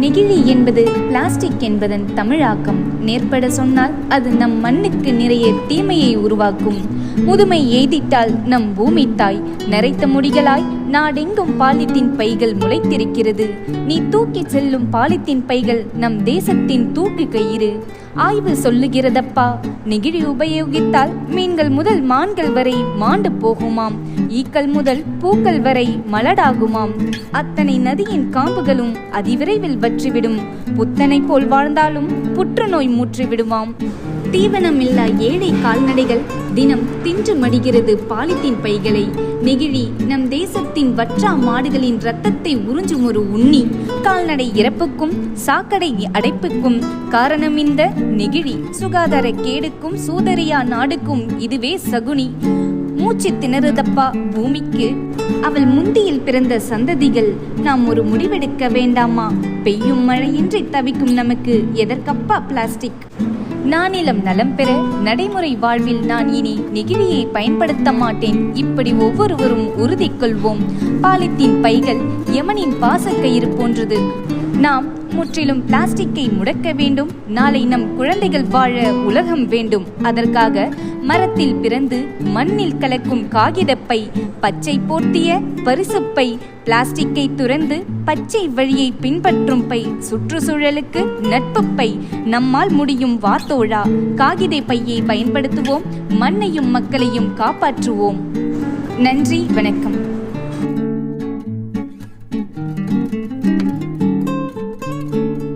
நெகிழி என்பது பிளாஸ்டிக் என்பதன் தமிழாக்கம். நேர்பட சொன்னால் அது நம் மண்ணுக்கு நிறைய தீமையை உருவாக்கும். முதுமை எய்திட்டால் நம் பூமி தாய் நரைத்த முடிகளாய் நாடெங்கும் பாலித்தீன் பைகள் முளைத்திருக்கிறது. நீ தூக்கி செல்லும் பாலித்தீன் பைகள் நம் தேசத்தின் தூக்கு கயிறு. ஆய்வு சொல்லுகிறதப்பா, நெகிழி உபயோகித்தால் மீன்கள் முதல் மான்கள் வரை மாண்டு போகுமாம். ஈக்கள் முதல் பூக்கள் வரை மலடாகுமாம். அத்தனை நதியின் காம்புகளும் அதிவிரைவில் வற்றிவிடும். புத்தனை போல் வாழ்ந்தாலும் புற்றுநோய் மூற்றிவிடுமாம். தீவனமில்லா ஏழை கால்நடைகள் தினம் தின்று மடிகிறது பாலித்தீன் பைகளை. நெகிழி நம் தேசத்தின் வற்றா மாடுகளின் இரத்தத்தை உறிஞ்சும் ஒரு உண்ணி. கால்நடை இறப்புக்கும் சாக்கடை அடைப்புக்கும் காரணம் இந்த நெகிழி. சுகாதார கேடுக்கும் சூதரியா நாடுக்கும் இதுவே சகுனி. மூச்சு திணறுதப்பா பூமிக்கு. அவள் முந்தியில் பிறந்த சந்ததிகள். நாம் ஒரு முடிவெடுக்க வேண்டாமா? பெய்யும் மழையின்றி தவிக்கும் நமக்கு எதற்கப்பா பிளாஸ்டிக்? நானிலம் நலம் பெற நடைமுறை வாழ்வில் நான் இனி நெகிழியை பயன்படுத்த மாட்டேன். இப்படி ஒவ்வொருவரும் உறுதி கொள்வோம். பாலித்தீன் பைகள் யமனின் பாசக்கயிறு போன்றது. நாம் முற்றிலும் பிளாஸ்டிக்கை முடக்க வேண்டும். நாளை நம் குழந்தைகள் வாழ உலகம் வேண்டும். அதற்காக மரத்தில் பிறந்து மண்ணில் கலக்கும் காகிதப்பை, பச்சை போர்த்திய பரிசுப்பை, பிளாஸ்டிக்கை துறந்து பச்சை வழியை பின்பற்றும் பை, சுற்றுச்சூழலுக்கு நட்பு பை. நம்மால் முடியும் வாத்தோழா. காகித பையை பயன்படுத்துவோம். மண்ணையும் மக்களையும் காப்பாற்றுவோம். நன்றி, வணக்கம்.